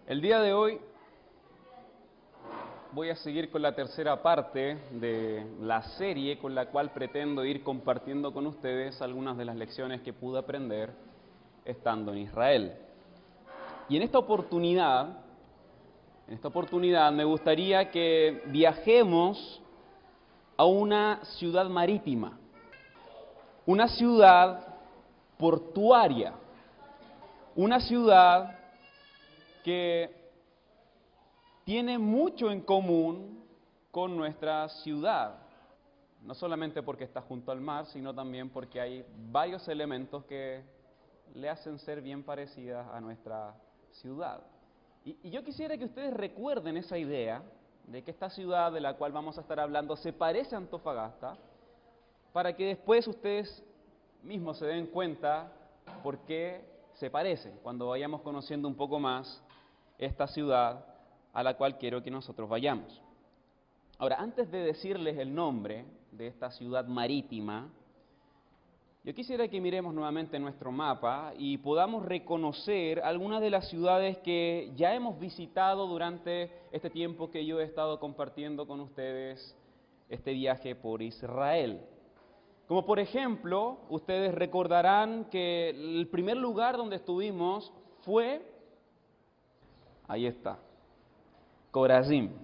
El día de hoy voy a seguir con la tercera parte de la serie con la cual pretendo ir compartiendo con ustedes algunas de las lecciones que pude aprender estando en Israel. Y en esta oportunidad me gustaría que viajemos a una ciudad marítima, una ciudad portuaria, una ciudad que tiene mucho en común con nuestra ciudad, no solamente porque está junto al mar, sino también porque hay varios elementos que le hacen ser bien parecidas a nuestra ciudad. Y yo quisiera que ustedes recuerden esa idea de que esta ciudad de la cual vamos a estar hablando se parece a Antofagasta, para que después ustedes mismos se den cuenta por qué se parecen, cuando vayamos conociendo un poco más esta ciudad a la cual quiero que nosotros vayamos. Ahora, antes de decirles el nombre de esta ciudad marítima, yo quisiera que miremos nuevamente nuestro mapa y podamos reconocer algunas de las ciudades que ya hemos visitado durante este tiempo que yo he estado compartiendo con ustedes este viaje por Israel. Como por ejemplo, ustedes recordarán que el primer lugar donde estuvimos fue, ahí está, Corazín.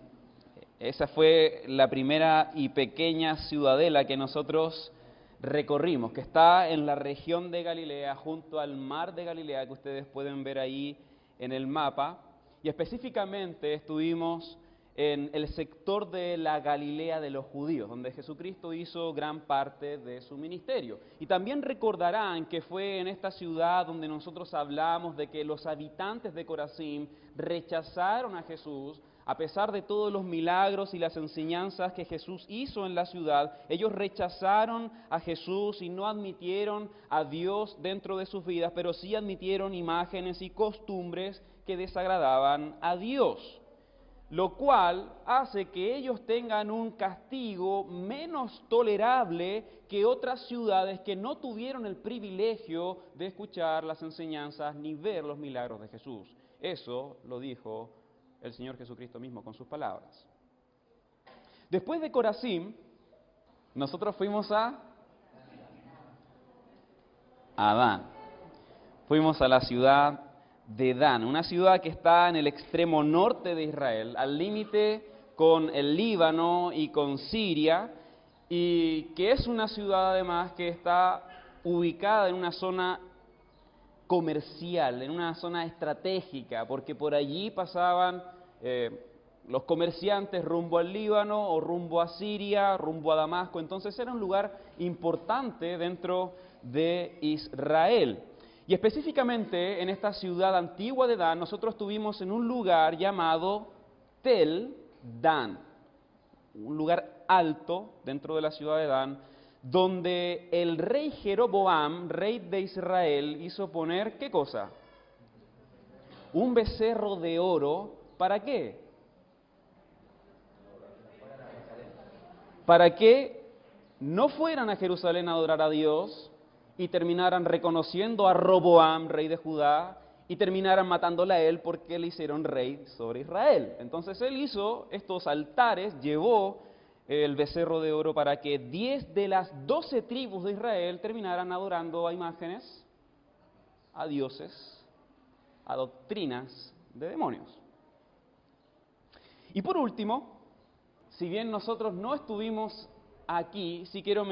Esa fue la primera y pequeña ciudadela que nosotros recorrimos, que está en la región de Galilea, junto al mar de Galilea, que ustedes pueden ver ahí en el mapa. Y específicamente estuvimos en el sector de la Galilea de los judíos, donde Jesucristo hizo gran parte de su ministerio. Y también recordarán que fue en esta ciudad donde nosotros hablamos de que los habitantes de Corazín rechazaron a Jesús. A pesar de todos los milagros y las enseñanzas que Jesús hizo en la ciudad, ellos rechazaron a Jesús y no admitieron a Dios dentro de sus vidas, pero sí admitieron imágenes y costumbres que desagradaban a Dios, lo cual hace que ellos tengan un castigo menos tolerable que otras ciudades que no tuvieron el privilegio de escuchar las enseñanzas ni ver los milagros de Jesús. Eso lo dijo el Señor Jesucristo mismo con sus palabras. Después de Corazín, nosotros fuimos a Dan. Fuimos a la ciudad de Dan, una ciudad que está en el extremo norte de Israel, al límite con el Líbano y con Siria, y que es una ciudad además que está ubicada en una zona comercial, en una zona estratégica, porque por allí pasaban los comerciantes rumbo al Líbano o rumbo a Siria, rumbo a Damasco. Entonces era un lugar importante dentro de Israel. Y específicamente en esta ciudad antigua de Dan, nosotros estuvimos en un lugar llamado Tel Dan, un lugar alto dentro de la ciudad de Dan, donde el rey Jeroboam, rey de Israel, hizo poner, ¿qué cosa? Un becerro de oro, ¿para qué? Para que no fueran a Jerusalén a adorar a Dios y terminaran reconociendo a Roboam, rey de Judá, y terminaran matándole a él porque le hicieron rey sobre Israel. Entonces él hizo estos altares, llevó el becerro de oro para que 10 de las 12 tribus de Israel terminaran adorando a imágenes, a dioses, a doctrinas de demonios. Y por último, si bien nosotros no estuvimos aquí, sí quiero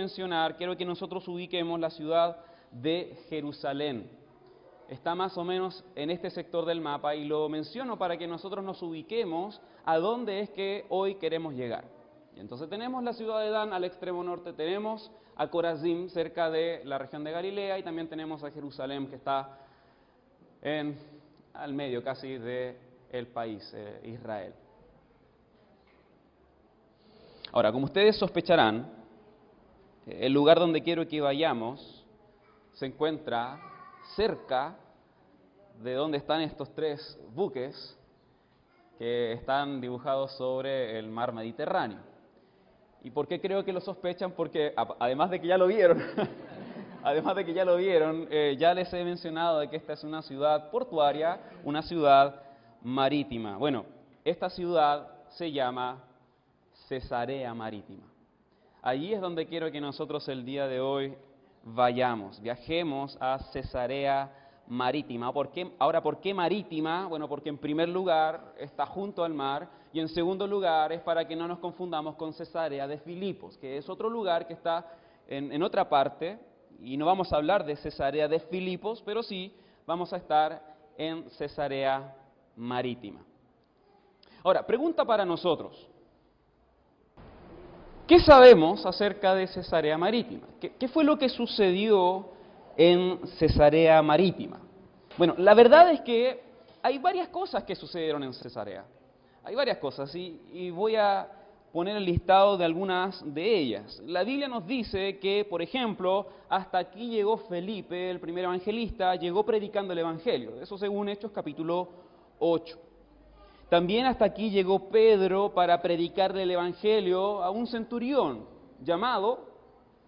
que nosotros ubiquemos la ciudad de Jerusalén. Está más o menos en este sector del mapa y lo menciono para que nosotros nos ubiquemos a dónde es que hoy queremos llegar. Entonces tenemos la ciudad de Dan al extremo norte, tenemos a Corazín cerca de la región de Galilea y también tenemos a Jerusalén que está al medio casi del país, Israel. Ahora, como ustedes sospecharán, el lugar donde quiero que vayamos se encuentra cerca de donde están estos tres buques que están dibujados sobre el mar Mediterráneo. ¿Y por qué creo que lo sospechan? Porque además de que ya lo vieron, ya les he mencionado de que esta es una ciudad portuaria, una ciudad Marítima. Bueno, esta ciudad se llama Cesarea Marítima. Allí es donde quiero que nosotros el día de hoy vayamos, viajemos a Cesarea Marítima. Ahora, ¿por qué marítima? Bueno, porque en primer lugar está junto al mar y en segundo lugar es para que no nos confundamos con Cesarea de Filipos, que es otro lugar que está en otra parte, y no vamos a hablar de Cesarea de Filipos, pero sí vamos a estar en Cesarea Marítima. Ahora, pregunta para nosotros. ¿Qué sabemos acerca de Cesarea Marítima? ¿Qué fue lo que sucedió en Cesarea Marítima? Bueno, la verdad es que hay varias cosas que sucedieron en Cesarea. Hay varias cosas y voy a poner el listado de algunas de ellas. La Biblia nos dice que, por ejemplo, hasta aquí llegó Felipe, el primer evangelista, llegó predicando el Evangelio. Eso según Hechos capítulo 8. También hasta aquí llegó Pedro para predicarle el Evangelio a un centurión llamado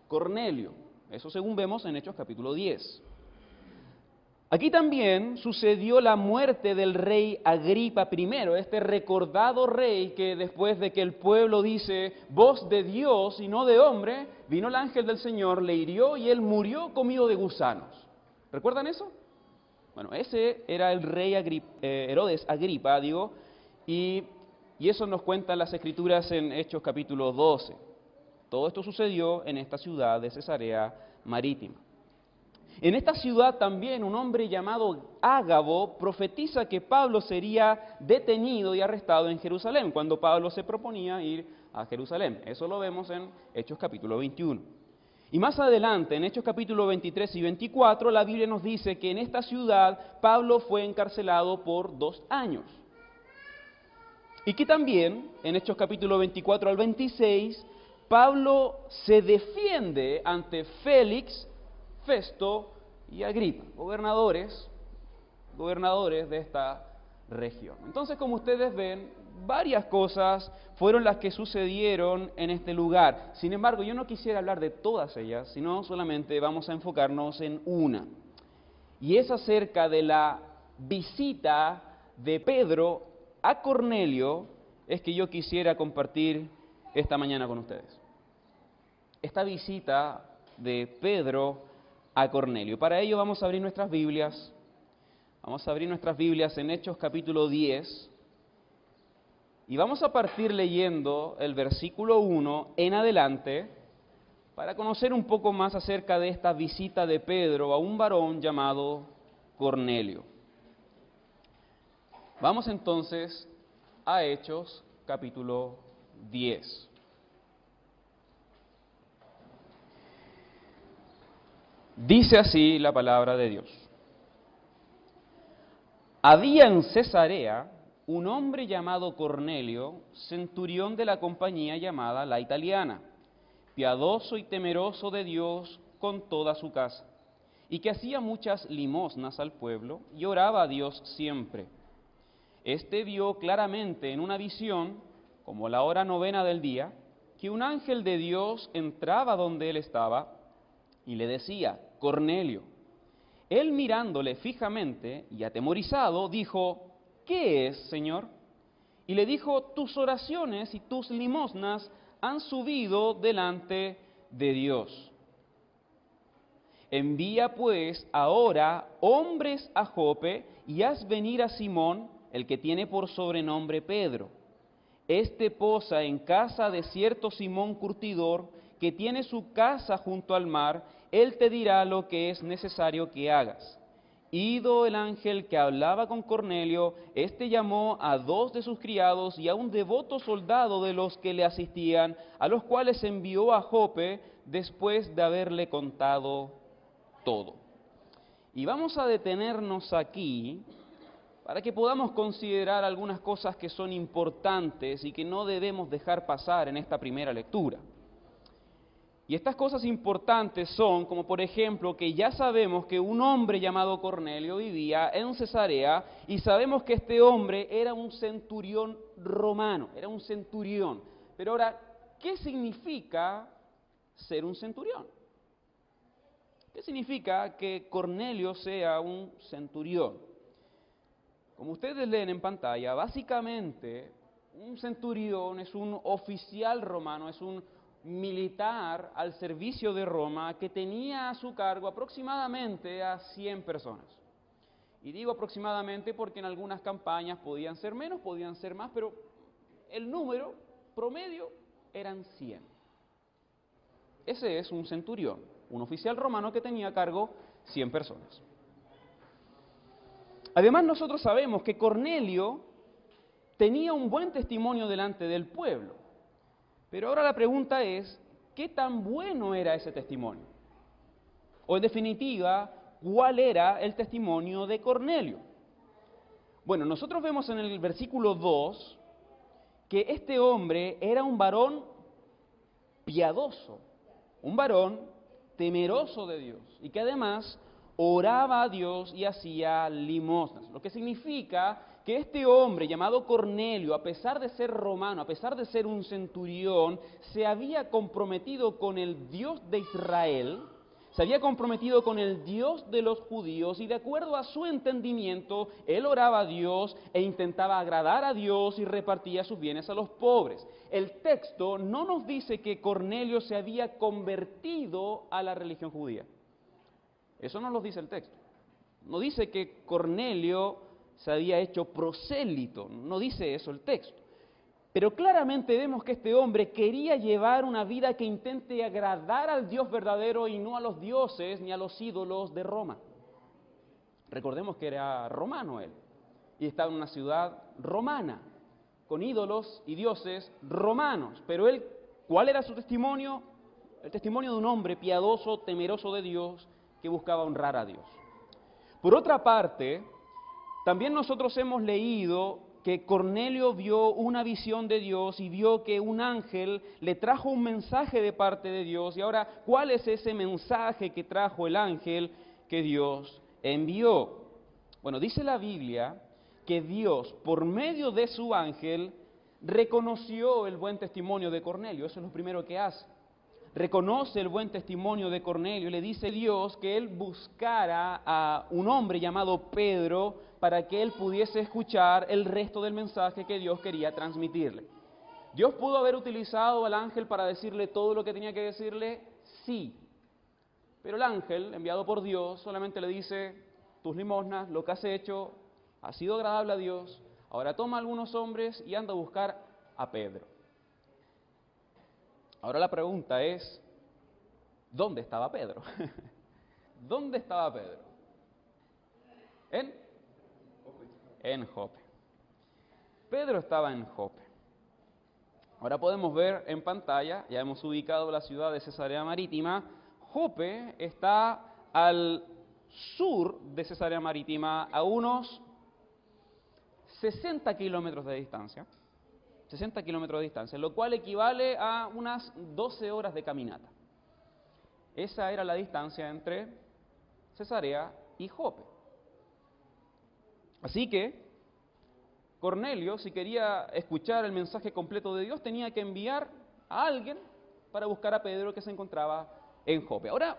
Cornelio. Eso según vemos en Hechos capítulo 10. Aquí también sucedió la muerte del rey Agripa I, este recordado rey que después de que el pueblo dice voz de Dios y no de hombre, vino el ángel del Señor, le hirió y él murió comido de gusanos. ¿Recuerdan eso? Bueno, ese era el rey Herodes Agripa, y eso nos cuentan las Escrituras en Hechos capítulo 12. Todo esto sucedió en esta ciudad de Cesarea Marítima. En esta ciudad también un hombre llamado Ágabo profetiza que Pablo sería detenido y arrestado en Jerusalén, cuando Pablo se proponía ir a Jerusalén. Eso lo vemos en Hechos capítulo 21. Y más adelante, en Hechos capítulo 23 y 24, la Biblia nos dice que en esta ciudad Pablo fue encarcelado por 2 años. Y que también, en Hechos capítulo 24 al 26, Pablo se defiende ante Félix, Festo y Agripa, gobernadores de esta región. Entonces, como ustedes ven, varias cosas fueron las que sucedieron en este lugar. Sin embargo, yo no quisiera hablar de todas ellas, sino solamente vamos a enfocarnos en una. Y es acerca de la visita de Pedro a Cornelio, es que yo quisiera compartir esta mañana con ustedes. Esta visita de Pedro a Cornelio. Para ello vamos a abrir nuestras Biblias. Vamos a abrir nuestras Biblias en Hechos capítulo 10. Y vamos a partir leyendo el versículo 1 en adelante para conocer un poco más acerca de esta visita de Pedro a un varón llamado Cornelio. Vamos entonces a Hechos capítulo 10. Dice así la palabra de Dios. Había en Cesarea un hombre llamado Cornelio, centurión de la compañía llamada La Italiana, piadoso y temeroso de Dios con toda su casa, y que hacía muchas limosnas al pueblo y oraba a Dios siempre. Este vio claramente en una visión, como la hora 9 del día, que un ángel de Dios entraba donde él estaba y le decía: Cornelio. Él mirándole fijamente y atemorizado, dijo: ¿Qué es, Señor? Y le dijo: tus oraciones y tus limosnas han subido delante de Dios. Envía pues ahora hombres a Jope y haz venir a Simón, el que tiene por sobrenombre Pedro. Este posa en casa de cierto Simón curtidor, que tiene su casa junto al mar. Él te dirá lo que es necesario que hagas. Ido el ángel que hablaba con Cornelio, éste llamó a 2 de sus criados y a un devoto soldado de los que le asistían, a los cuales envió a Jope después de haberle contado todo. Y vamos a detenernos aquí para que podamos considerar algunas cosas que son importantes y que no debemos dejar pasar en esta primera lectura. Y estas cosas importantes son, como por ejemplo, que ya sabemos que un hombre llamado Cornelio vivía en Cesarea y sabemos que este hombre era un centurión romano, era un centurión. Pero ahora, ¿qué significa ser un centurión? ¿Qué significa que Cornelio sea un centurión? Como ustedes leen en pantalla, básicamente un centurión es un oficial romano, es un militar al servicio de Roma que tenía a su cargo aproximadamente a 100 personas. Y digo aproximadamente porque en algunas campañas podían ser menos, podían ser más, pero el número promedio eran 100. Ese es un centurión, un oficial romano que tenía a cargo 100 personas. Además, nosotros sabemos que Cornelio tenía un buen testimonio delante del pueblo. Pero ahora la pregunta es, ¿qué tan bueno era ese testimonio? O en definitiva, ¿cuál era el testimonio de Cornelio? Bueno, nosotros vemos en el versículo 2 que este hombre era un varón piadoso, un varón temeroso de Dios y que además oraba a Dios y hacía limosnas, lo que significa que este hombre llamado Cornelio, a pesar de ser romano, a pesar de ser un centurión, se había comprometido con el Dios de Israel, se había comprometido con el Dios de los judíos y de acuerdo a su entendimiento, él oraba a Dios e intentaba agradar a Dios y repartía sus bienes a los pobres. El texto no nos dice que Cornelio se había convertido a la religión judía. Eso no lo dice el texto. No dice que Cornelio se había hecho prosélito, no dice eso el texto. Pero claramente vemos que este hombre quería llevar una vida que intente agradar al Dios verdadero y no a los dioses ni a los ídolos de Roma. Recordemos que era romano él y estaba en una ciudad romana, con ídolos y dioses romanos. Pero él, ¿cuál era su testimonio? El testimonio de un hombre piadoso, temeroso de Dios, que buscaba honrar a Dios. Por otra parte, también nosotros hemos leído que Cornelio vio una visión de Dios y vio que un ángel le trajo un mensaje de parte de Dios. Y ahora, ¿cuál es ese mensaje que trajo el ángel que Dios envió? Bueno, dice la Biblia que Dios, por medio de su ángel, reconoció el buen testimonio de Cornelio. Eso es lo primero que hace. Reconoce el buen testimonio de Cornelio y le dice a Dios que él buscara a un hombre llamado Pedro para que él pudiese escuchar el resto del mensaje que Dios quería transmitirle. ¿Dios pudo haber utilizado al ángel para decirle todo lo que tenía que decirle? Sí. Pero el ángel, enviado por Dios, solamente le dice, tus limosnas, lo que has hecho, ha sido agradable a Dios, ahora toma a algunos hombres y anda a buscar a Pedro. Ahora la pregunta es, ¿dónde estaba Pedro? ¿Dónde estaba Pedro? En Jope. Pedro estaba en Jope. Ahora podemos ver en pantalla, ya hemos ubicado la ciudad de Cesarea Marítima. Jope está al sur de Cesarea Marítima, a unos 60 kilómetros de distancia. 60 kilómetros de distancia, lo cual equivale a unas 12 horas de caminata. Esa era la distancia entre Cesarea y Jope. Así que Cornelio, si quería escuchar el mensaje completo de Dios, tenía que enviar a alguien para buscar a Pedro que se encontraba en Jope. Ahora,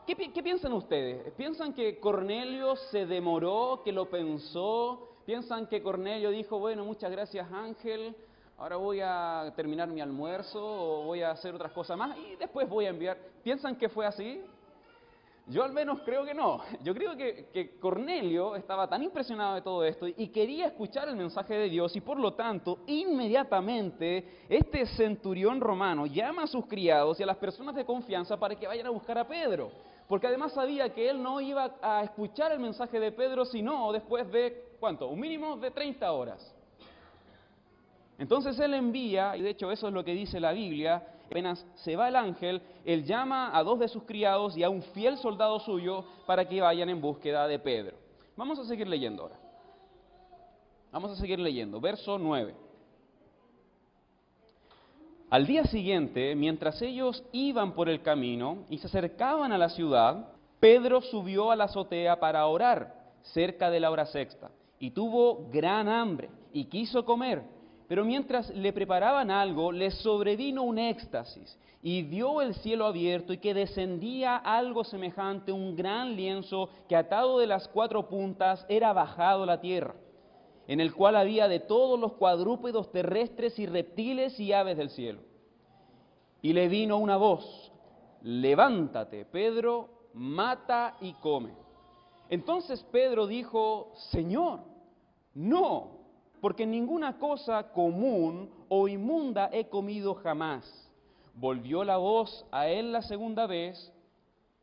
¿qué piensan ustedes? ¿Piensan que Cornelio se demoró, que lo pensó? ¿Piensan que Cornelio dijo, bueno, muchas gracias Ángel, ahora voy a terminar mi almuerzo o voy a hacer otras cosas más y después voy a enviar? ¿Piensan que fue así? Yo al menos creo que no. Yo creo que Cornelio estaba tan impresionado de todo esto y quería escuchar el mensaje de Dios y por lo tanto inmediatamente este centurión romano llama a sus criados y a las personas de confianza para que vayan a buscar a Pedro. Porque además sabía que él no iba a escuchar el mensaje de Pedro sino después de, ¿cuánto? Un mínimo de 30 horas. Entonces él envía, y de hecho eso es lo que dice la Biblia, apenas se va el ángel, él llama a 2 de sus criados y a un fiel soldado suyo para que vayan en búsqueda de Pedro. Vamos a seguir leyendo ahora. Vamos a seguir leyendo, verso 9. Al día siguiente, mientras ellos iban por el camino y se acercaban a la ciudad, Pedro subió a la azotea para orar cerca de la hora sexta y tuvo gran hambre y quiso comer. Pero mientras le preparaban algo, le sobrevino un éxtasis y vio el cielo abierto y que descendía algo semejante a un gran lienzo que atado de las 4 puntas era bajado a la tierra. en el cual había de todos los cuadrúpedos terrestres y reptiles y aves del cielo. Y le vino una voz: levántate, Pedro, mata y come. Entonces Pedro dijo: Señor, no, porque ninguna cosa común o inmunda he comido jamás. Volvió la voz a él la segunda vez: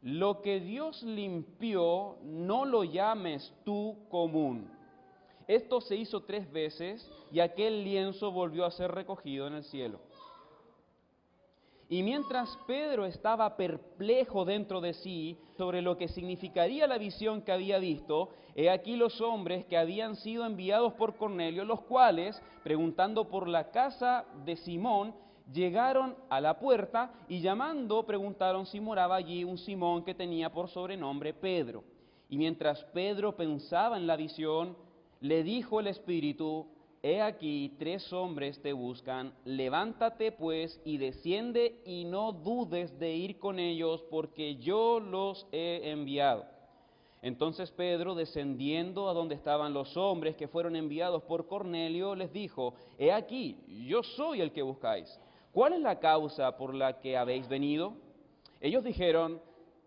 lo que Dios limpió, no lo llames tú común. Esto se hizo 3 veces y aquel lienzo volvió a ser recogido en el cielo. Y mientras Pedro estaba perplejo dentro de sí sobre lo que significaría la visión que había visto, he aquí los hombres que habían sido enviados por Cornelio, los cuales, preguntando por la casa de Simón, llegaron a la puerta y llamando preguntaron si moraba allí un Simón que tenía por sobrenombre Pedro. Y mientras Pedro pensaba en la visión, le dijo el Espíritu: he aquí 3 hombres te buscan, levántate pues y desciende y no dudes de ir con ellos, porque yo los he enviado. Entonces Pedro, descendiendo a donde estaban los hombres que fueron enviados por Cornelio, les dijo: he aquí, yo soy el que buscáis. ¿Cuál es la causa por la que habéis venido? Ellos dijeron: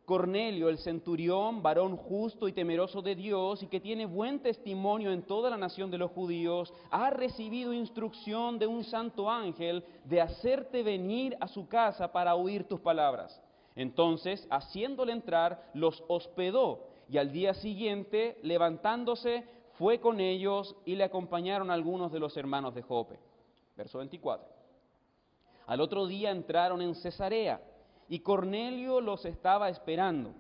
Cornelio, el centurión, varón justo y temeroso de Dios, y que tiene buen testimonio en toda la nación de los judíos, ha recibido instrucción de un santo ángel de hacerte venir a su casa para oír tus palabras. Entonces, haciéndole entrar, los hospedó, y al día siguiente, levantándose, fue con ellos y le acompañaron algunos de los hermanos de Jope. Verso 24. Al otro día entraron en Cesarea, y Cornelio los estaba esperando,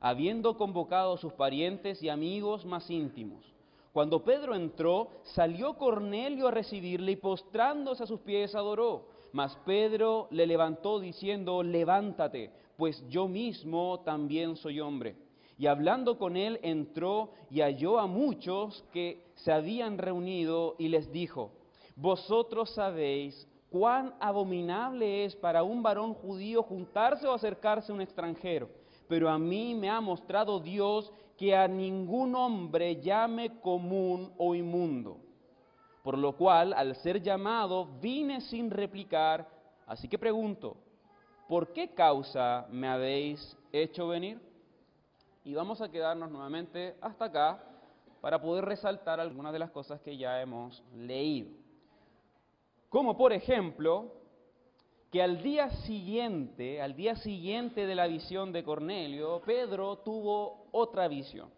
habiendo convocado a sus parientes y amigos más íntimos. Cuando Pedro entró, salió Cornelio a recibirle y postrándose a sus pies adoró. Mas Pedro le levantó diciendo: levántate, pues yo mismo también soy hombre. Y hablando con él entró y halló a muchos que se habían reunido y les dijo: vosotros sabéis cuán abominable es para un varón judío juntarse o acercarse a un extranjero, pero a mí me ha mostrado Dios que a ningún hombre llame común o inmundo. Por lo cual, al ser llamado, vine sin replicar, así que pregunto: ¿por qué causa me habéis hecho venir? Y vamos a quedarnos nuevamente hasta acá para poder resaltar algunas de las cosas que ya hemos leído. Como por ejemplo, que al día siguiente de la visión de Cornelio, Pedro tuvo otra visión.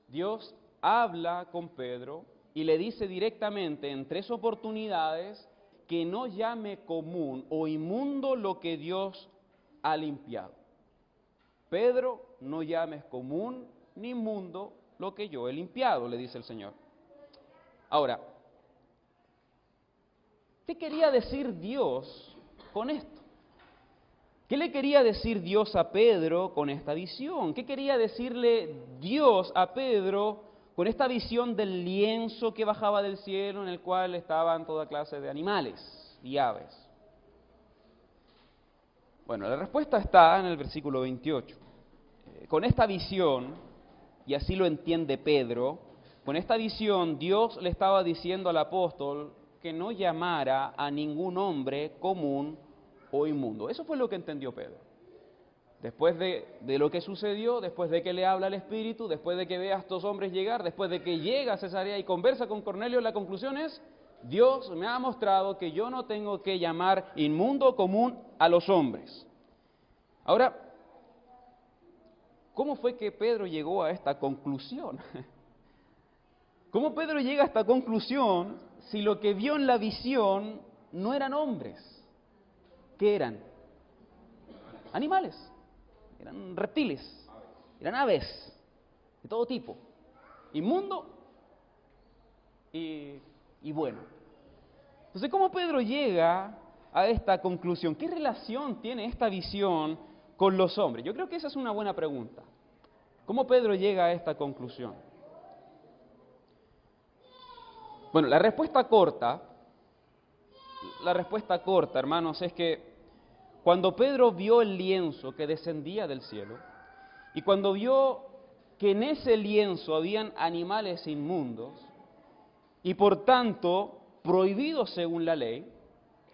Dios habla con Pedro y le dice directamente en 3 oportunidades que no llame común o inmundo lo que Dios ha limpiado. Pedro, no llames común ni inmundo lo que yo he limpiado, le dice el Señor. Ahora, ¿qué quería decir Dios con esto? ¿Qué le quería decir Dios a Pedro con esta visión? ¿Qué quería decirle Dios a Pedro con esta visión del lienzo que bajaba del cielo en el cual estaban toda clase de animales y aves? Bueno, la respuesta está en el versículo 28. Con esta visión, y así lo entiende Pedro, con esta visión Dios le estaba diciendo al apóstol que no llamara a ningún hombre común o inmundo. Eso fue lo que entendió Pedro. Después de lo que sucedió, después de que le habla el Espíritu, después de que ve a estos hombres llegar, después de que llega a Cesarea y conversa con Cornelio, la conclusión es: Dios me ha mostrado que yo no tengo que llamar inmundo o común a los hombres. Ahora, ¿cómo fue que Pedro llegó a esta conclusión? ¿Cómo Pedro llega a esta conclusión si lo que vio en la visión no eran hombres? ¿Qué eran? Animales, eran reptiles, eran aves de todo tipo, inmundo y bueno. Entonces, ¿cómo Pedro llega a esta conclusión? ¿Qué relación tiene esta visión con los hombres? Yo creo que esa es una buena pregunta. ¿Cómo Pedro llega a esta conclusión? Bueno, la respuesta corta, hermanos, es que cuando Pedro vio el lienzo que descendía del cielo y cuando vio que en ese lienzo habían animales inmundos, y por tanto prohibidos según la ley,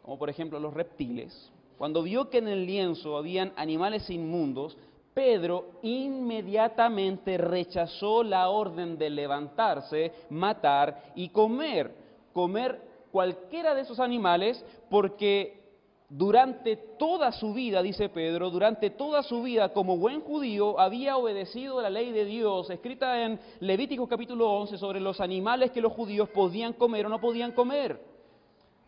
como por ejemplo los reptiles. Cuando vio que en el lienzo habían animales inmundos, Pedro inmediatamente rechazó la orden de levantarse, matar y comer cualquiera de esos animales, porque durante toda su vida, dice Pedro, durante toda su vida como buen judío había obedecido la ley de Dios, escrita en Levítico capítulo 11 sobre los animales que los judíos podían comer o no podían comer,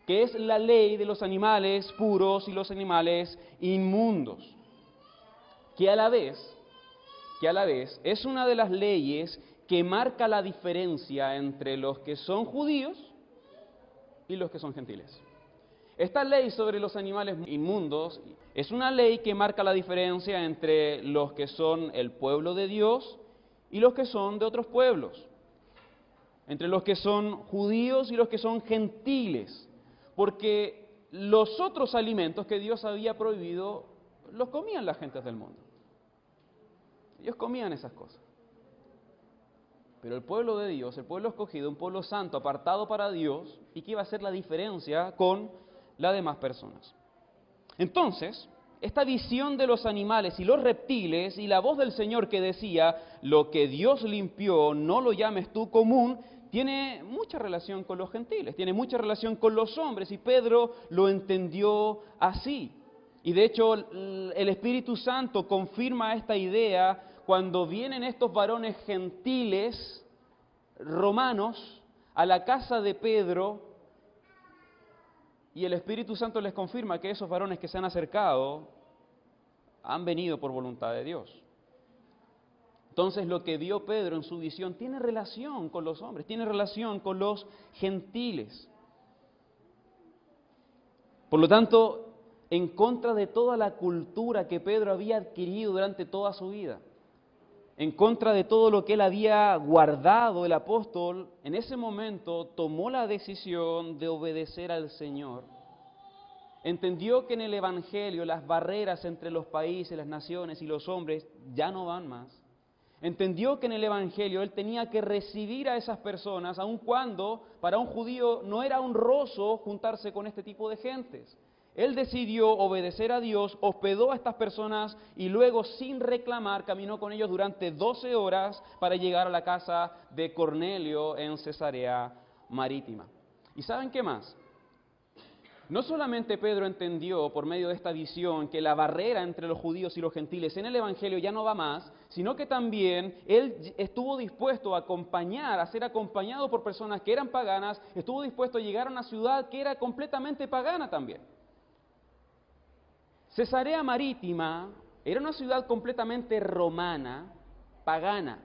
que es la ley de los animales puros y los animales inmundos, que a la vez es una de las leyes que marca la diferencia entre los que son judíos y los que son gentiles. Esta ley sobre los animales inmundos es una ley que marca la diferencia entre los que son el pueblo de Dios y los que son de otros pueblos, entre los que son judíos y los que son gentiles, porque los otros alimentos que Dios había prohibido los comían las gentes del mundo. Ellos comían esas cosas. Pero el pueblo de Dios, el pueblo escogido, un pueblo santo, apartado para Dios, ¿y qué iba a hacer la diferencia con las demás personas? Entonces, esta visión de los animales y los reptiles y la voz del Señor que decía, lo que Dios limpió, no lo llames tú común, tiene mucha relación con los gentiles, tiene mucha relación con los hombres, y Pedro lo entendió así. Y de hecho, el Espíritu Santo confirma esta idea cuando vienen estos varones gentiles romanos a la casa de Pedro, y el Espíritu Santo les confirma que esos varones que se han acercado han venido por voluntad de Dios. Entonces lo que vio Pedro en su visión tiene relación con los hombres, tiene relación con los gentiles. Por lo tanto, en contra de toda la cultura que Pedro había adquirido durante toda su vida, en contra de todo lo que él había guardado, el apóstol en ese momento tomó la decisión de obedecer al Señor. Entendió que en el Evangelio las barreras entre los países, las naciones y los hombres ya no van más. Entendió que en el Evangelio él tenía que recibir a esas personas, aun cuando para un judío no era honroso juntarse con este tipo de gentes. Él decidió obedecer a Dios, hospedó a estas personas y luego, sin reclamar, caminó con ellos durante 12 horas para llegar a la casa de Cornelio en Cesarea Marítima. ¿Y saben qué más? No solamente Pedro entendió por medio de esta visión que la barrera entre los judíos y los gentiles en el Evangelio ya no va más, sino que también él estuvo dispuesto a acompañar, a ser acompañado por personas que eran paganas, estuvo dispuesto a llegar a una ciudad que era completamente pagana también. Cesarea Marítima era una ciudad completamente romana, pagana,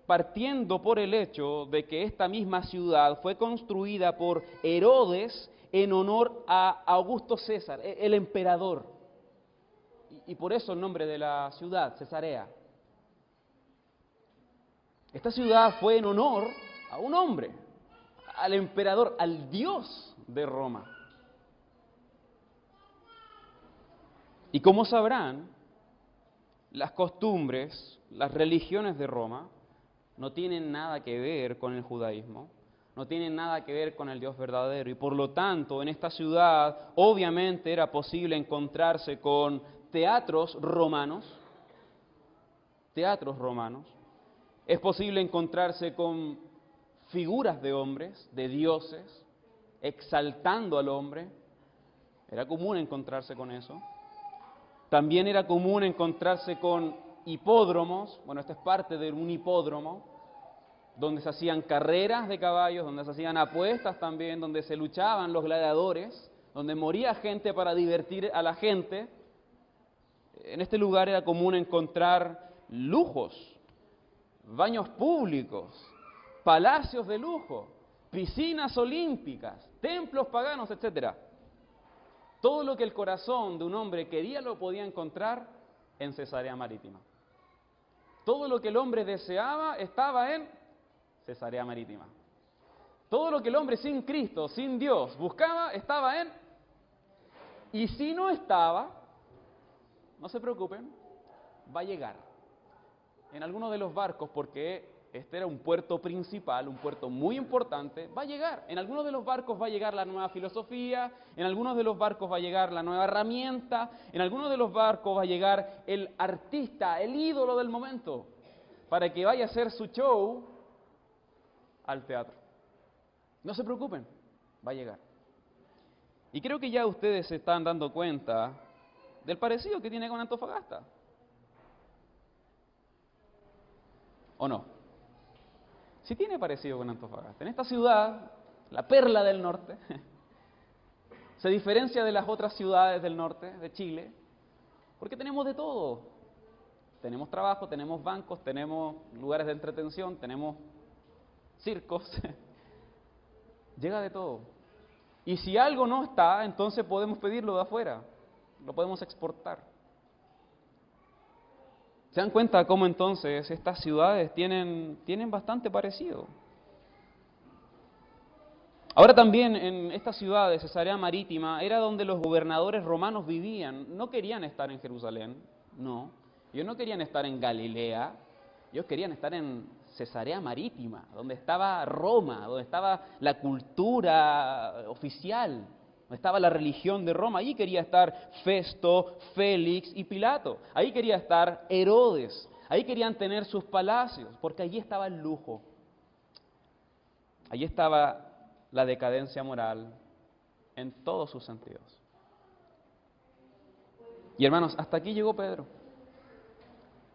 partiendo por el hecho de que esta misma ciudad fue construida por Herodes en honor a Augusto César, el emperador. Y por eso el nombre de la ciudad, Cesarea. Esta ciudad fue en honor a un hombre, al emperador, al dios de Roma. Y como sabrán, las costumbres, las religiones de Roma no tienen nada que ver con el judaísmo, no tienen nada que ver con el Dios verdadero, y por lo tanto en esta ciudad obviamente era posible encontrarse con teatros romanos, es posible encontrarse con figuras de hombres, de dioses, exaltando al hombre, era común encontrarse con eso. También era común encontrarse con hipódromos, bueno, esta es parte de un hipódromo, donde se hacían carreras de caballos, donde se hacían apuestas también, donde se luchaban los gladiadores, donde moría gente para divertir a la gente. En este lugar era común encontrar lujos, baños públicos, palacios de lujo, piscinas olímpicas, templos paganos, etc. Todo lo que el corazón de un hombre quería lo podía encontrar en Cesarea Marítima. Todo lo que el hombre deseaba estaba en Cesarea Marítima. Todo lo que el hombre sin Cristo, sin Dios, buscaba estaba en... Y si no estaba, no se preocupen, va a llegar en alguno de los barcos, porque este era un puerto principal, un puerto muy importante, va a llegar. En algunos de los barcos va a llegar la nueva filosofía, en algunos de los barcos va a llegar la nueva herramienta, en algunos de los barcos va a llegar el artista, el ídolo del momento, para que vaya a hacer su show al teatro. No se preocupen, va a llegar. Y creo que ya ustedes se están dando cuenta del parecido que tiene con Antofagasta. ¿O no? Sí tiene parecido con Antofagasta. En esta ciudad, la perla del norte, se diferencia de las otras ciudades del norte de Chile, porque tenemos de todo. Tenemos trabajo, tenemos bancos, tenemos lugares de entretención, tenemos circos. Llega de todo. Y si algo no está, entonces podemos pedirlo de afuera, lo podemos exportar. ¿Se dan cuenta cómo entonces estas ciudades tienen bastante parecido? Ahora también en esta ciudad de Cesarea Marítima era donde los gobernadores romanos vivían. No querían estar en Jerusalén, no. Ellos no querían estar en Galilea, ellos querían estar en Cesarea Marítima, donde estaba Roma, donde estaba la cultura oficial, donde estaba la religión de Roma. Allí quería estar Festo, Félix y Pilato. Ahí quería estar Herodes. Ahí querían tener sus palacios, porque allí estaba el lujo. Allí estaba la decadencia moral en todos sus sentidos. Y hermanos, hasta aquí llegó Pedro.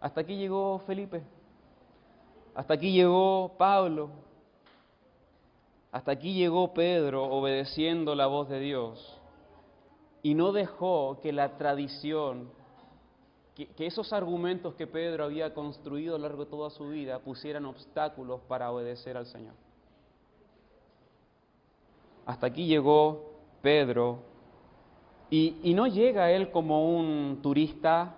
Hasta aquí llegó Felipe. Hasta aquí llegó Pablo. Hasta aquí llegó Pedro obedeciendo la voz de Dios. Y no dejó que la tradición, que esos argumentos que Pedro había construido a lo largo de toda su vida pusieran obstáculos para obedecer al Señor. Hasta aquí llegó Pedro y no llega él como un turista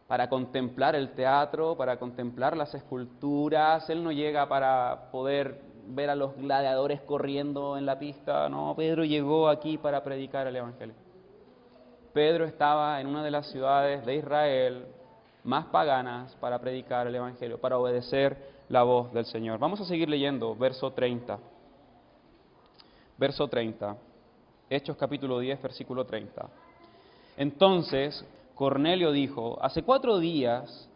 para contemplar el teatro, para contemplar las esculturas. Él no llega para poder ver a los gladiadores corriendo en la pista. No, Pedro llegó aquí para predicar el Evangelio. Pedro estaba en una de las ciudades de Israel más paganas para predicar el Evangelio, para obedecer la voz del Señor. Vamos a seguir leyendo, verso 30. Verso 30. Hechos capítulo 10, versículo 30. Entonces Cornelio dijo: hace 4 días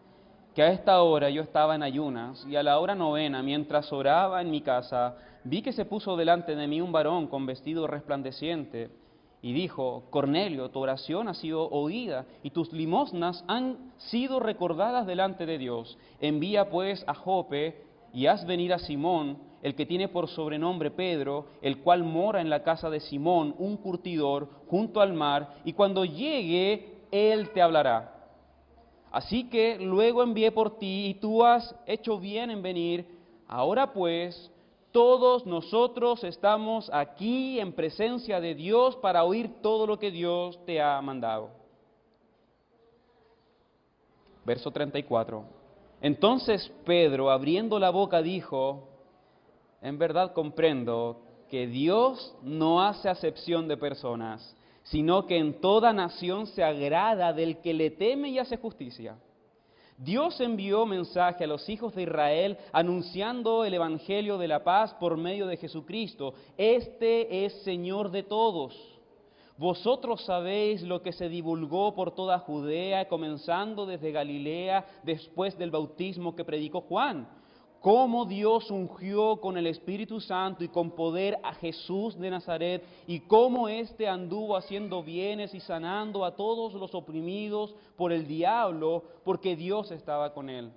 que a esta hora yo estaba en ayunas, y a la hora 9, mientras oraba en mi casa, vi que se puso delante de mí un varón con vestido resplandeciente, y dijo: Cornelio, tu oración ha sido oída, y tus limosnas han sido recordadas delante de Dios. Envía pues a Jope, y haz venir a Simón, el que tiene por sobrenombre Pedro, el cual mora en la casa de Simón, un curtidor, junto al mar, y cuando llegue, él te hablará. Así que luego envié por ti, y tú has hecho bien en venir. Ahora pues, todos nosotros estamos aquí en presencia de Dios para oír todo lo que Dios te ha mandado. Verso 34. Entonces Pedro, abriendo la boca, dijo: en verdad comprendo que Dios no hace acepción de personas, sino que en toda nación se agrada del que le teme y hace justicia. Dios envió mensaje a los hijos de Israel anunciando el evangelio de la paz por medio de Jesucristo. Este es Señor de todos. Vosotros sabéis lo que se divulgó por toda Judea, comenzando desde Galilea, después del bautismo que predicó Juan, cómo Dios ungió con el Espíritu Santo y con poder a Jesús de Nazaret, y cómo éste anduvo haciendo bienes y sanando a todos los oprimidos por el diablo, porque Dios estaba con él.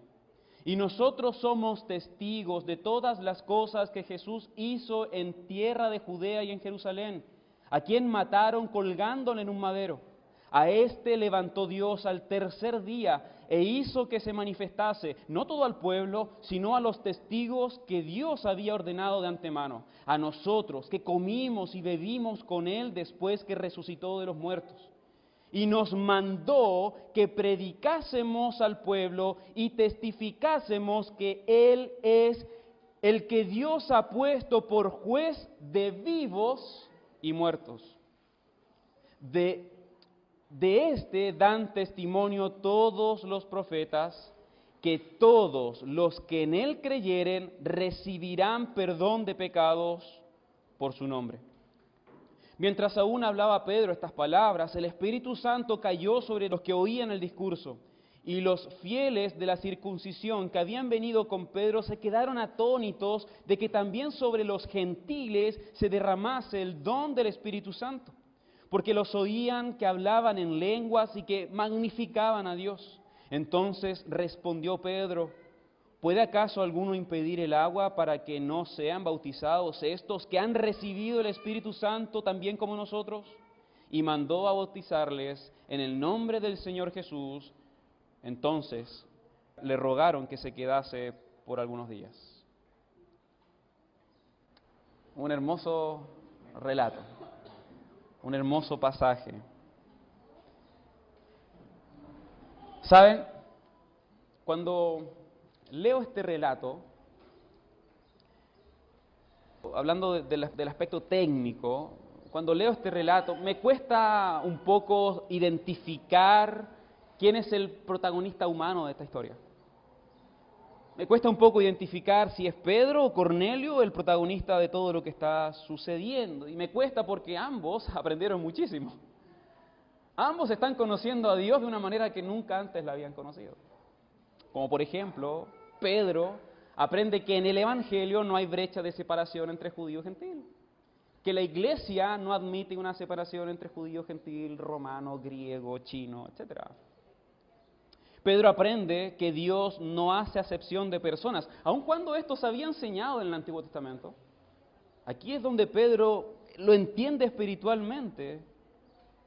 Y nosotros somos testigos de todas las cosas que Jesús hizo en tierra de Judea y en Jerusalén, a quien mataron colgándole en un madero. A éste levantó Dios al tercer día e hizo que se manifestase, no todo al pueblo, sino a los testigos que Dios había ordenado de antemano, a nosotros que comimos y bebimos con él después que resucitó de los muertos. Y nos mandó que predicásemos al pueblo y testificásemos que él es el que Dios ha puesto por juez de vivos y muertos. De este dan testimonio todos los profetas, que todos los que en Él creyeren recibirán perdón de pecados por su nombre. Mientras aún hablaba Pedro estas palabras, el Espíritu Santo cayó sobre los que oían el discurso, y los fieles de la circuncisión que habían venido con Pedro se quedaron atónitos de que también sobre los gentiles se derramase el don del Espíritu Santo, porque los oían que hablaban en lenguas y que magnificaban a Dios. Entonces respondió Pedro: ¿puede acaso alguno impedir el agua para que no sean bautizados estos que han recibido el Espíritu Santo también como nosotros? Y mandó a bautizarles en el nombre del Señor Jesús. Entonces le rogaron que se quedase por algunos días. Un hermoso relato, un hermoso pasaje. ¿Saben? Cuando leo este relato, hablando del aspecto técnico, cuando leo este relato, me cuesta un poco identificar quién es el protagonista humano de esta historia. Me cuesta un poco identificar si es Pedro o Cornelio el protagonista de todo lo que está sucediendo. Y me cuesta porque ambos aprendieron muchísimo. Ambos están conociendo a Dios de una manera que nunca antes la habían conocido. Como por ejemplo, Pedro aprende que en el Evangelio no hay brecha de separación entre judío y gentil. Que la iglesia no admite una separación entre judío, gentil, romano, griego, chino, etc. Pedro aprende que Dios no hace acepción de personas, aun cuando esto se había enseñado en el Antiguo Testamento. Aquí es donde Pedro lo entiende espiritualmente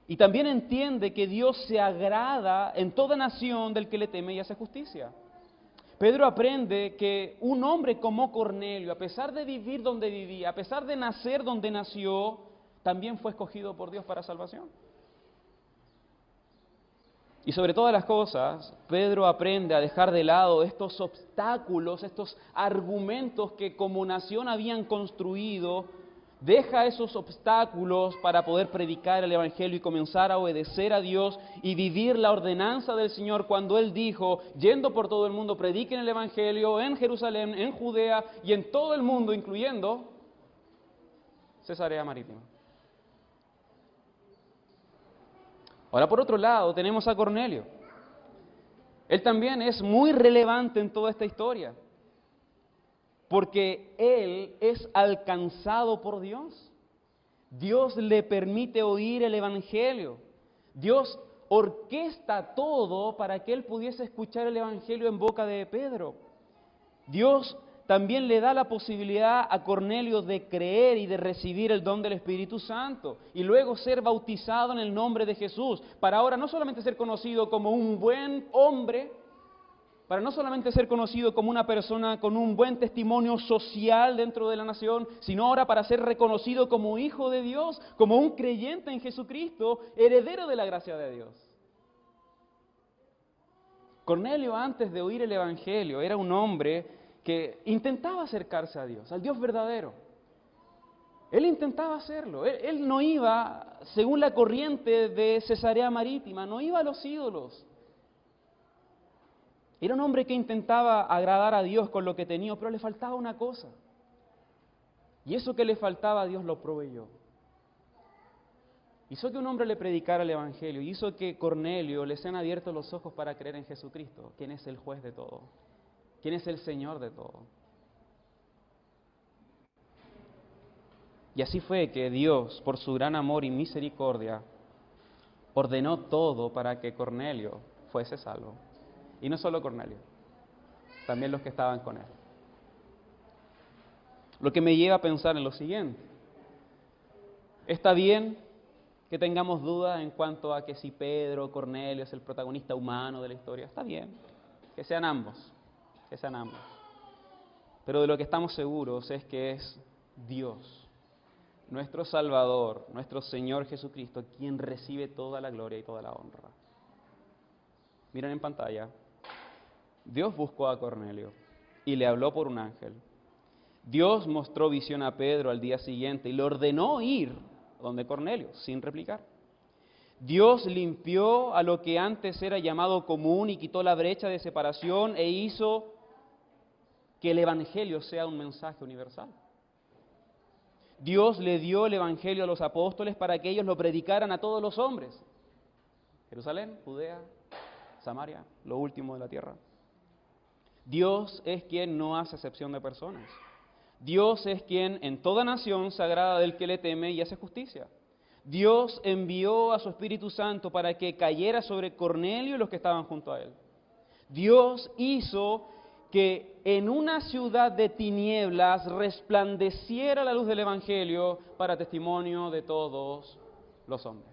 y también entiende que Dios se agrada en toda nación del que le teme y hace justicia. Pedro aprende que un hombre como Cornelio, a pesar de vivir donde vivía, a pesar de nacer donde nació, también fue escogido por Dios para salvación. Y sobre todas las cosas, Pedro aprende a dejar de lado estos obstáculos, estos argumentos que como nación habían construido. Deja esos obstáculos para poder predicar el Evangelio y comenzar a obedecer a Dios y vivir la ordenanza del Señor cuando Él dijo: yendo por todo el mundo, prediquen el Evangelio en Jerusalén, en Judea y en todo el mundo, incluyendo Cesarea Marítima. Ahora, por otro lado, tenemos a Cornelio. Él también es muy relevante en toda esta historia, porque él es alcanzado por Dios. Dios le permite oír el Evangelio. Dios orquesta todo para que él pudiese escuchar el Evangelio en boca de Pedro. Dios también le da la posibilidad a Cornelio de creer y de recibir el don del Espíritu Santo y luego ser bautizado en el nombre de Jesús, para ahora no solamente ser conocido como un buen hombre, para no solamente ser conocido como una persona con un buen testimonio social dentro de la nación, sino ahora para ser reconocido como hijo de Dios, como un creyente en Jesucristo, heredero de la gracia de Dios. Cornelio, antes de oír el Evangelio, era un hombre que intentaba acercarse a Dios, al Dios verdadero. Él intentaba hacerlo. Él no iba, según la corriente de Cesarea Marítima, no iba a los ídolos. Era un hombre que intentaba agradar a Dios con lo que tenía, pero le faltaba una cosa. Y eso que le faltaba, Dios lo proveyó. Hizo que un hombre le predicara el Evangelio, hizo que Cornelio le sean abiertos los ojos para creer en Jesucristo, quien es el juez de todo, quien es el Señor de todo. Y así fue que Dios, por su gran amor y misericordia, ordenó todo para que Cornelio fuese salvo. Y no solo Cornelio, también los que estaban con él. Lo que me lleva a pensar en lo siguiente: está bien que tengamos dudas en cuanto a que si Pedro o Cornelio es el protagonista humano de la historia. Está bien, que sean ambos, que sean ambos. Pero de lo que estamos seguros es que es Dios, nuestro Salvador, nuestro Señor Jesucristo, quien recibe toda la gloria y toda la honra. Miren en pantalla. Dios buscó a Cornelio y le habló por un ángel. Dios mostró visión a Pedro al día siguiente y le ordenó ir donde Cornelio, sin replicar. Dios limpió a lo que antes era llamado común y quitó la brecha de separación e hizo que el Evangelio sea un mensaje universal. Dios le dio el Evangelio a los apóstoles para que ellos lo predicaran a todos los hombres. Jerusalén, Judea, Samaria, lo último de la tierra. Dios es quien no hace acepción de personas. Dios es quien en toda nación se agrada del que le teme y hace justicia. Dios envió a su Espíritu Santo para que cayera sobre Cornelio y los que estaban junto a él. Dios hizo que en una ciudad de tinieblas resplandeciera la luz del Evangelio para testimonio de todos los hombres.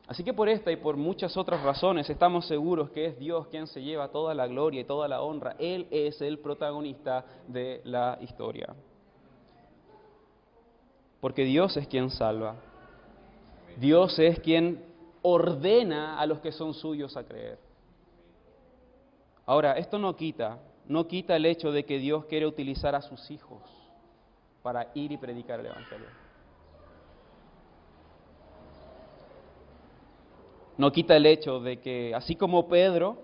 Así que por esta y por muchas otras razones estamos seguros que es Dios quien se lleva toda la gloria y toda la honra. Él es el protagonista de la historia. Porque Dios es quien salva. Dios es quien ordena a los que son suyos a creer. Ahora, esto no quita el hecho de que Dios quiere utilizar a sus hijos para ir y predicar el Evangelio. No quita el hecho de que, así como Pedro,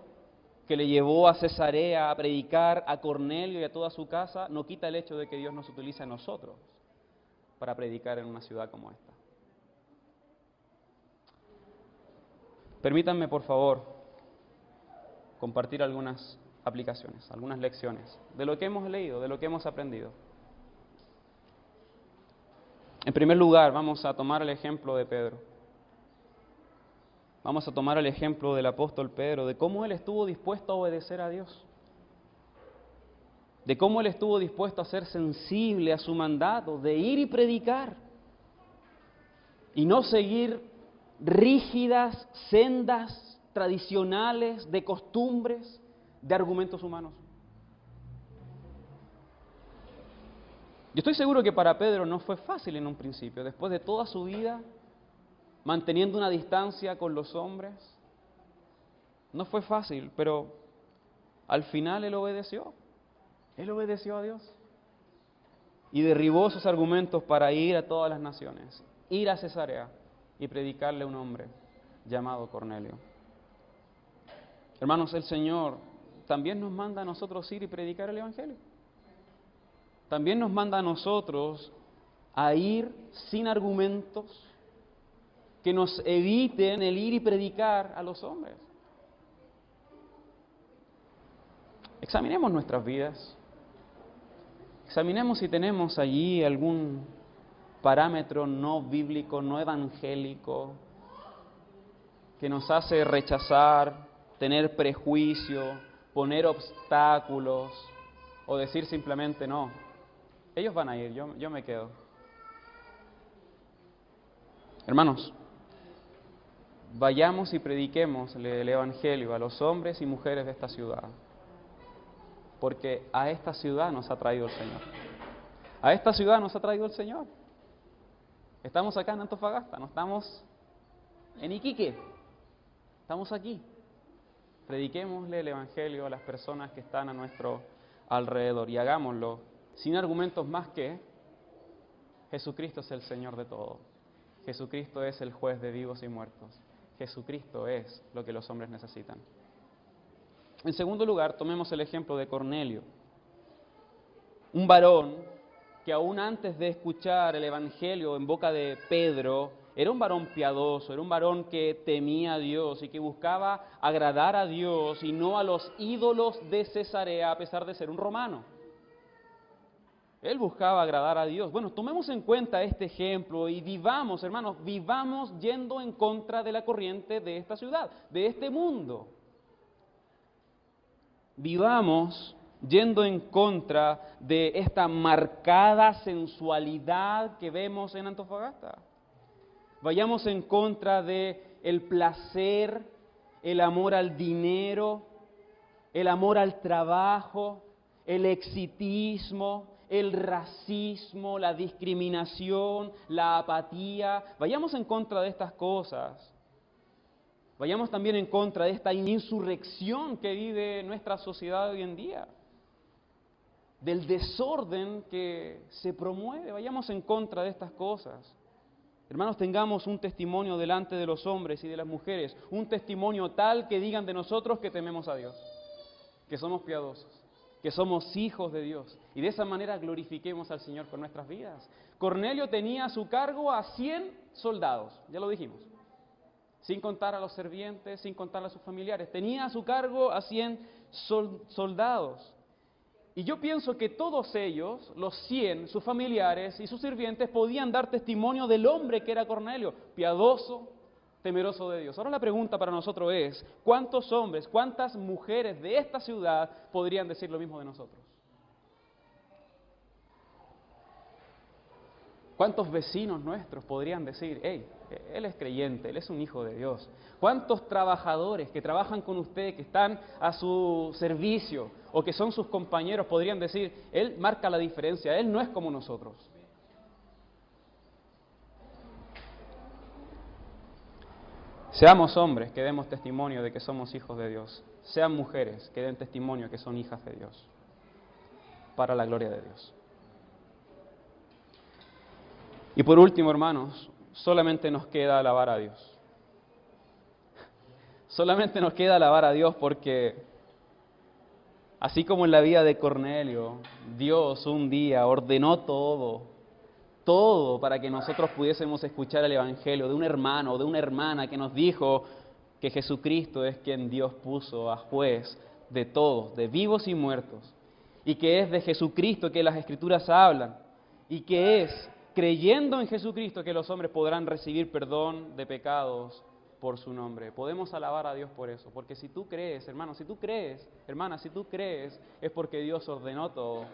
que le llevó a Cesarea a predicar a Cornelio y a toda su casa, no quita el hecho de que Dios nos utilice a nosotros para predicar en una ciudad como esta. Permítanme, por favor, compartir algunas aplicaciones, algunas lecciones de lo que hemos leído, de lo que hemos aprendido. En primer lugar, vamos a tomar el ejemplo de Pedro. Vamos a tomar el ejemplo del apóstol Pedro, de cómo él estuvo dispuesto a obedecer a Dios, de cómo él estuvo dispuesto a ser sensible a su mandato, de ir y predicar, y no seguir rígidas sendas tradicionales de costumbres, de argumentos humanos. Yo estoy seguro que para Pedro no fue fácil en un principio, después de toda su vida manteniendo una distancia con los hombres. No fue fácil, pero al final él obedeció. Él obedeció a Dios. Y derribó sus argumentos para ir a todas las naciones, ir a Cesarea y predicarle a un hombre llamado Cornelio. Hermanos, el Señor también nos manda a nosotros ir y predicar el Evangelio. También nos manda a nosotros a ir sin argumentos que nos eviten el ir y predicar a los hombres. Examinemos nuestras vidas. Examinemos si tenemos allí algún parámetro no bíblico, no evangélico, que nos hace rechazar, tener prejuicio, poner obstáculos o decir simplemente no. Ellos van a ir, yo me quedo. Hermanos, vayamos y prediquemos el Evangelio a los hombres y mujeres de esta ciudad, porque a esta ciudad nos ha traído el Señor. A esta ciudad nos ha traído el Señor. Estamos acá en Antofagasta, no estamos en Iquique, estamos aquí. Prediquémosle el Evangelio a las personas que están a nuestro alrededor y hagámoslo sin argumentos más que Jesucristo es el Señor de todo. Jesucristo es el juez de vivos y muertos. Jesucristo es lo que los hombres necesitan. En segundo lugar, tomemos el ejemplo de Cornelio, un varón que aún antes de escuchar el Evangelio en boca de Pedro, era un varón piadoso, era un varón que temía a Dios y que buscaba agradar a Dios y no a los ídolos de Cesarea, a pesar de ser un romano. Él buscaba agradar a Dios. Bueno, tomemos en cuenta este ejemplo y vivamos, hermanos, vivamos yendo en contra de la corriente de esta ciudad, de este mundo. Vivamos yendo en contra de esta marcada sensualidad que vemos en Antofagasta. Vayamos en contra de el placer, el amor al dinero, el amor al trabajo, el exitismo, el racismo, la discriminación, la apatía. Vayamos en contra de estas cosas. Vayamos también en contra de esta insurrección que vive nuestra sociedad hoy en día, del desorden que se promueve. Vayamos en contra de estas cosas. Hermanos, tengamos un testimonio delante de los hombres y de las mujeres, un testimonio tal que digan de nosotros que tememos a Dios, que somos piadosos, que somos hijos de Dios, y de esa manera glorifiquemos al Señor con nuestras vidas. Cornelio tenía a su cargo a 100 soldados, ya lo dijimos, sin contar a los sirvientes, sin contar a sus familiares, tenía a su cargo a 100 soldados. Y yo pienso que todos ellos, los 100, sus familiares y sus sirvientes, podían dar testimonio del hombre que era Cornelio, piadoso, temeroso de Dios. Ahora la pregunta para nosotros es, ¿cuántos hombres, cuántas mujeres de esta ciudad podrían decir lo mismo de nosotros? ¿Cuántos vecinos nuestros podrían decir, hey, él es creyente, él es un hijo de Dios? ¿Cuántos trabajadores que trabajan con usted, que están a su servicio o que son sus compañeros podrían decir, él marca la diferencia, él no es como nosotros? Seamos hombres que demos testimonio de que somos hijos de Dios. Sean mujeres que den testimonio que son hijas de Dios. Para la gloria de Dios. Y por último, hermanos, solamente nos queda alabar a Dios. Solamente nos queda alabar a Dios porque, así como en la vida de Cornelio, Dios un día ordenó todo para que nosotros pudiésemos escuchar el Evangelio de un hermano o de una hermana que nos dijo que Jesucristo es quien Dios puso a juez de todos, de vivos y muertos, y que es de Jesucristo que las Escrituras hablan, y que es creyendo en Jesucristo que los hombres podrán recibir perdón de pecados por su nombre. Podemos alabar a Dios por eso, porque si tú crees, hermano, si tú crees, hermana, si tú crees, es porque Dios ordenó todo.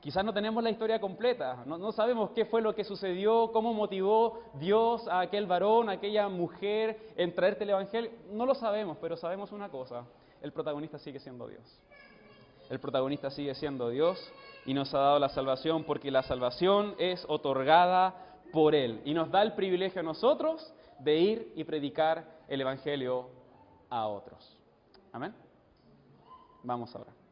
Quizás no tenemos la historia completa, no sabemos qué fue lo que sucedió, cómo motivó Dios a aquel varón, a aquella mujer en traerte el Evangelio. No lo sabemos, pero sabemos una cosa, el protagonista sigue siendo Dios. El protagonista sigue siendo Dios y nos ha dado la salvación porque la salvación es otorgada por Él y nos da el privilegio a nosotros de ir y predicar el Evangelio a otros. Amén. Vamos ahora.